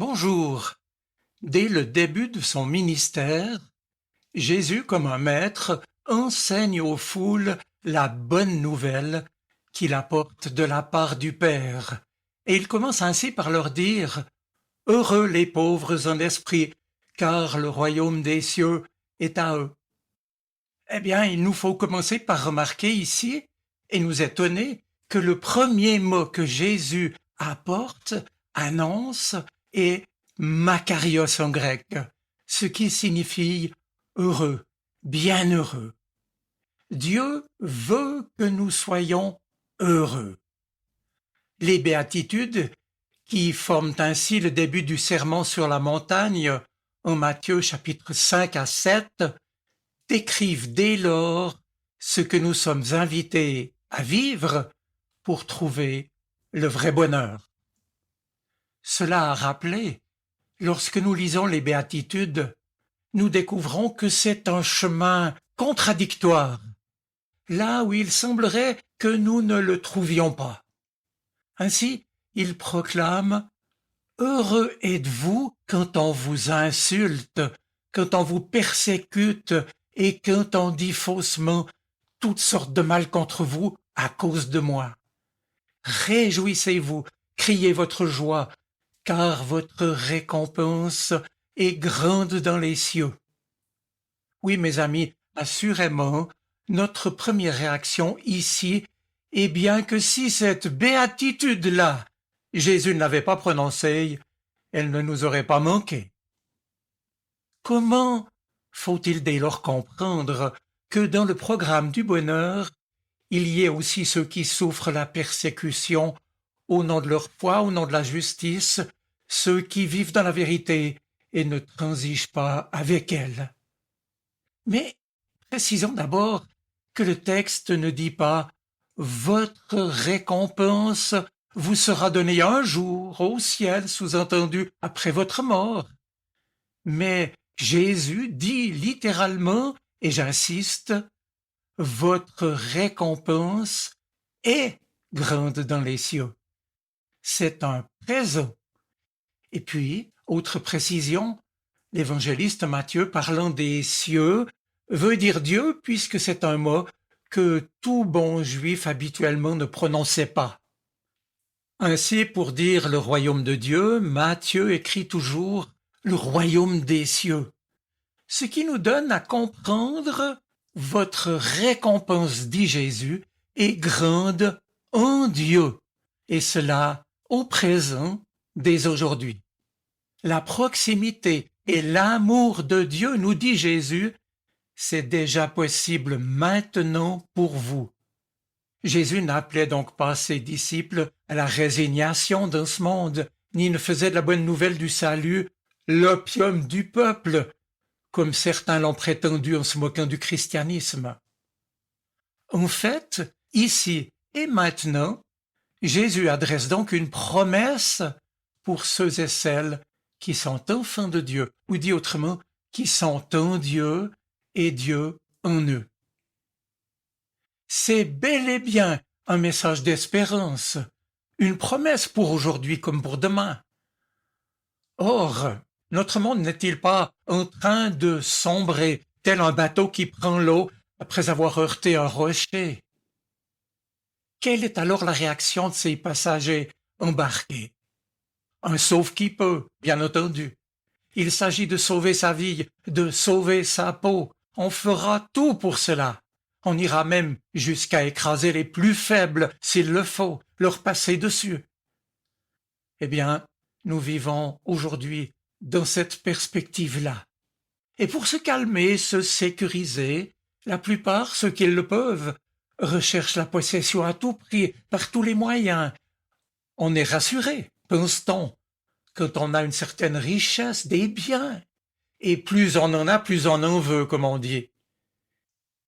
Bonjour. Dès le début de son ministère, Jésus, comme un maître, enseigne aux foules la bonne nouvelle qu'il apporte de la part du Père. Et il commence ainsi par leur dire « Heureux les pauvres en esprit, car le royaume des cieux est à eux. » Eh bien, il nous faut commencer par remarquer ici et nous étonner que le premier mot que Jésus apporte, annonce, est Makarios en grec, ce qui signifie heureux, bienheureux. Dieu veut que nous soyons heureux. Les béatitudes, qui forment ainsi le début du sermon sur la montagne, en Matthieu chapitre 5 à 7, décrivent dès lors ce que nous sommes invités à vivre pour trouver le vrai bonheur. Cela a rappelé, lorsque nous lisons les béatitudes, nous découvrons que c'est un chemin contradictoire, là où il semblerait que nous ne le trouvions pas. Ainsi, il proclame « Heureux êtes-vous quand on vous insulte, quand on vous persécute et quand on dit faussement toutes sortes de mal contre vous à cause de moi. Réjouissez-vous, criez votre joie, car votre récompense est grande dans les cieux. » Oui, mes amis, assurément, notre première réaction ici est bien que si cette béatitude-là, Jésus ne l'avait pas prononcée, elle ne nous aurait pas manqué. Comment faut-il dès lors comprendre que dans le programme du bonheur, il y ait aussi ceux qui souffrent la persécution au nom de leur foi, au nom de la justice, ceux qui vivent dans la vérité et ne transigent pas avec elle. Mais précisons d'abord que le texte ne dit pas « Votre récompense vous sera donnée un jour au ciel, sous-entendu après votre mort », mais Jésus dit littéralement, et j'insiste, « Votre récompense est grande dans les cieux ». C'est un présent. Et puis, autre précision, l'évangéliste Matthieu, parlant des cieux, veut dire Dieu puisque c'est un mot que tout bon juif habituellement ne prononçait pas. Ainsi, pour dire le royaume de Dieu, Matthieu écrit toujours le royaume des cieux, ce qui nous donne à comprendre votre récompense, dit Jésus, est grande en Dieu, et cela au présent dès aujourd'hui. La proximité et l'amour de Dieu, nous dit Jésus, c'est déjà possible maintenant pour vous. Jésus n'appelait donc pas ses disciples à la résignation dans ce monde, ni ne faisait de la bonne nouvelle du salut l'opium du peuple, comme certains l'ont prétendu en se moquant du christianisme. En fait, ici et maintenant, Jésus adresse donc une promesse pour ceux et celles qui sont enfants de Dieu, ou dit autrement, qui sont en Dieu et Dieu en eux. C'est bel et bien un message d'espérance, une promesse pour aujourd'hui comme pour demain. Or, notre monde n'est-il pas en train de sombrer, tel un bateau qui prend l'eau après avoir heurté un rocher? Quelle est alors la réaction de ces passagers embarqués? Un sauve qui peut, bien entendu. Il s'agit de sauver sa vie, de sauver sa peau. On fera tout pour cela. On ira même jusqu'à écraser les plus faibles, s'il le faut, leur passer dessus. Eh bien, nous vivons aujourd'hui dans cette perspective-là. Et pour se calmer, se sécuriser, la plupart, ceux qui le peuvent, recherchent la possession à tout prix, par tous les moyens. On est rassuré, pense-t-on, quand on a une certaine richesse des biens. Et plus on en a, plus on en veut, comme on dit.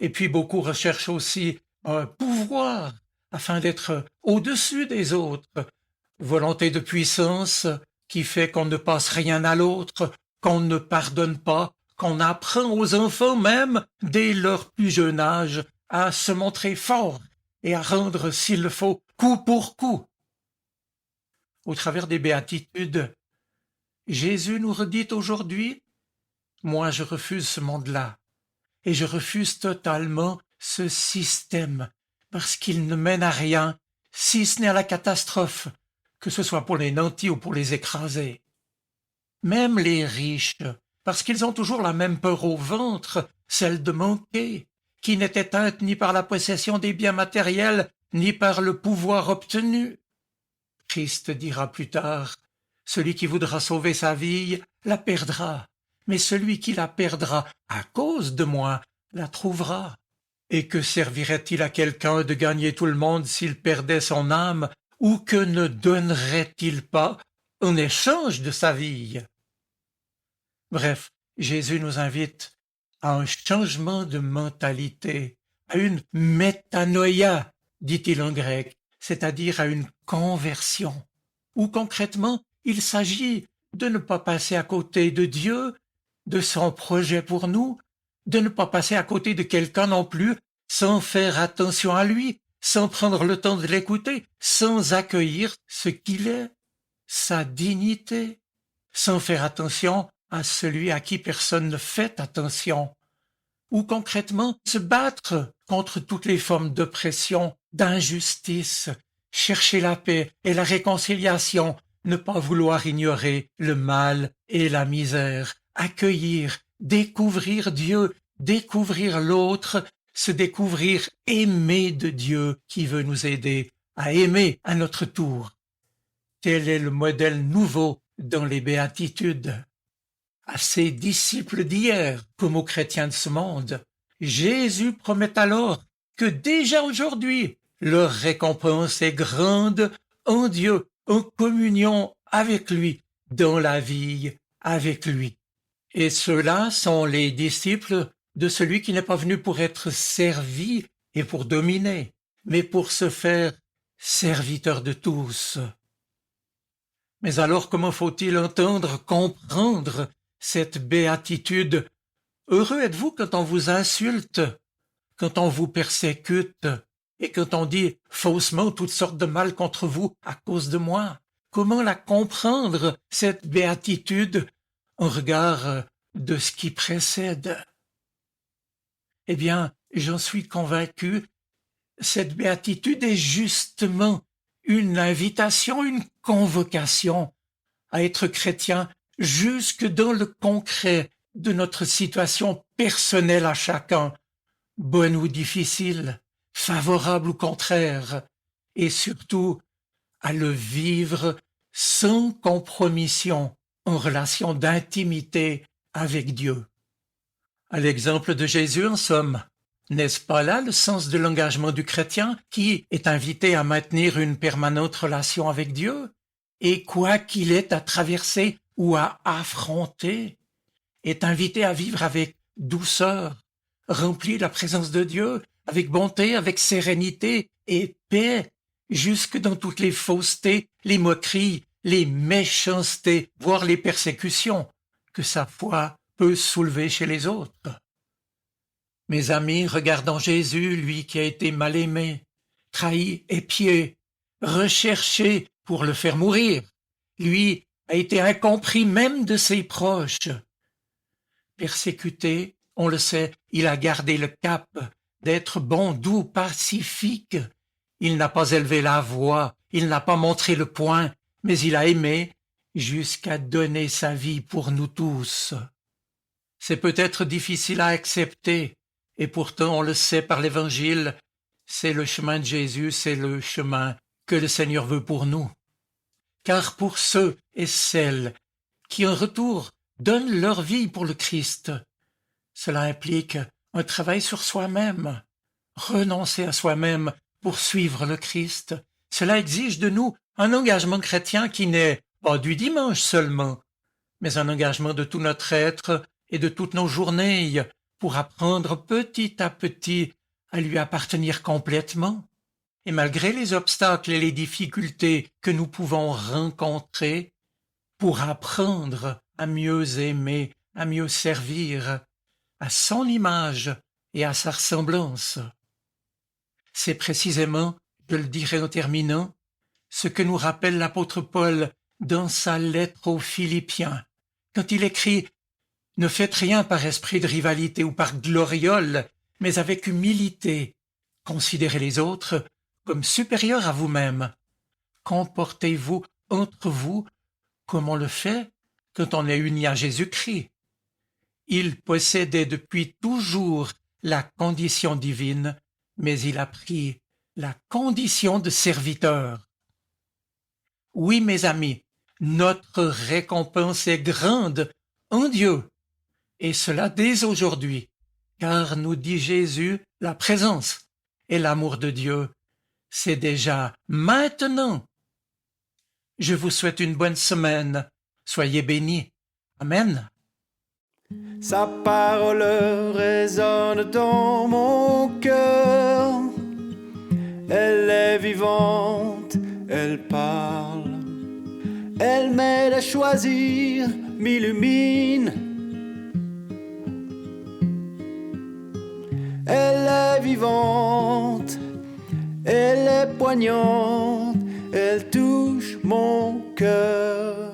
Et puis beaucoup recherchent aussi un pouvoir, afin d'être au-dessus des autres. Volonté de puissance qui fait qu'on ne passe rien à l'autre, qu'on ne pardonne pas, qu'on apprend aux enfants même, dès leur plus jeune âge, à se montrer fort et à rendre, s'il le faut, coup pour coup. Au travers des béatitudes, Jésus nous redit aujourd'hui, moi je refuse ce monde-là, et je refuse totalement ce système, parce qu'il ne mène à rien, si ce n'est à la catastrophe, que ce soit pour les nantis ou pour les écraser. Même les riches, parce qu'ils ont toujours la même peur au ventre, celle de manquer, qui n'est éteinte ni par la possession des biens matériels, ni par le pouvoir obtenu. Christ dira plus tard, celui qui voudra sauver sa vie la perdra, mais celui qui la perdra à cause de moi la trouvera. Et que servirait-il à quelqu'un de gagner tout le monde s'il perdait son âme, ou que ne donnerait-il pas en échange de sa vie? Bref, Jésus nous invite à un changement de mentalité, à une métanoïa, dit-il en grec, c'est-à-dire à une conversion, où concrètement il s'agit de ne pas passer à côté de Dieu, de son projet pour nous, de ne pas passer à côté de quelqu'un non plus, sans faire attention à lui, sans prendre le temps de l'écouter, sans accueillir ce qu'il est, sa dignité, sans faire attention à celui à qui personne ne fait attention, ou concrètement se battre contre toutes les formes d'oppression, d'injustice, chercher la paix et la réconciliation, ne pas vouloir ignorer le mal et la misère, accueillir, découvrir Dieu, découvrir l'autre, se découvrir aimé de Dieu qui veut nous aider à aimer à notre tour. Tel est le modèle nouveau dans les béatitudes. À ses disciples d'hier comme aux chrétiens de ce monde, Jésus promet alors que déjà aujourd'hui, leur récompense est grande en Dieu, en communion avec lui, dans la vie avec lui. Et ceux-là sont les disciples de celui qui n'est pas venu pour être servi et pour dominer, mais pour se faire serviteur de tous. Mais alors comment faut-il entendre, comprendre cette béatitude? Heureux êtes-vous quand on vous insulte, quand on vous persécute, et quand on dit faussement toutes sortes de mal contre vous à cause de moi. Comment la comprendre, cette béatitude, en regard de ce qui précède? Eh bien, j'en suis convaincu, cette béatitude est justement une invitation, une convocation à être chrétien jusque dans le concret de notre situation personnelle à chacun, bonne ou difficile, favorable ou contraire, et surtout à le vivre sans compromission en relation d'intimité avec Dieu. À l'exemple de Jésus, en somme, n'est-ce pas là le sens de l'engagement du chrétien qui est invité à maintenir une permanente relation avec Dieu et quoi qu'il ait à traverser ou à affronter, est invité à vivre avec douceur, rempli de la présence de Dieu, avec bonté, avec sérénité et paix, jusque dans toutes les faussetés, les moqueries, les méchancetés, voire les persécutions que sa foi peut soulever chez les autres. Mes amis, regardons Jésus, lui qui a été mal aimé, trahi, épié, recherché pour le faire mourir. Lui a été incompris même de ses proches. Persécuté, on le sait, il a gardé le cap d'être bon, doux, pacifique. Il n'a pas élevé la voix, il n'a pas montré le poing, mais il a aimé jusqu'à donner sa vie pour nous tous. C'est peut-être difficile à accepter, et pourtant on le sait par l'Évangile, c'est le chemin de Jésus, c'est le chemin que le Seigneur veut pour nous. Car pour ceux et celles qui en retour donnent leur vie pour le Christ, cela implique un travail sur soi-même, renoncer à soi-même pour suivre le Christ. Cela exige de nous un engagement chrétien qui n'est pas du dimanche seulement, mais un engagement de tout notre être et de toutes nos journées pour apprendre petit à petit à lui appartenir complètement. Et malgré les obstacles et les difficultés que nous pouvons rencontrer, pour apprendre à mieux aimer, à mieux servir, à son image et à sa ressemblance. C'est précisément, je le dirai en terminant, ce que nous rappelle l'apôtre Paul dans sa lettre aux Philippiens, quand il écrit « Ne faites rien par esprit de rivalité ou par gloriole, mais avec humilité. Considérez les autres comme supérieurs à vous-même. Comportez-vous entre vous comme on le fait quand on est uni à Jésus-Christ. » Il possédait depuis toujours la condition divine, mais il a pris la condition de serviteur. Oui, mes amis, notre récompense est grande en Dieu, et cela dès aujourd'hui, car nous dit Jésus, la présence et l'amour de Dieu, c'est déjà maintenant. Je vous souhaite une bonne semaine. Soyez bénis. Amen. Sa parole résonne dans mon cœur. Elle est vivante, elle parle. Elle m'aide à choisir, m'illumine. Elle est vivante, elle est poignante, elle touche mon cœur.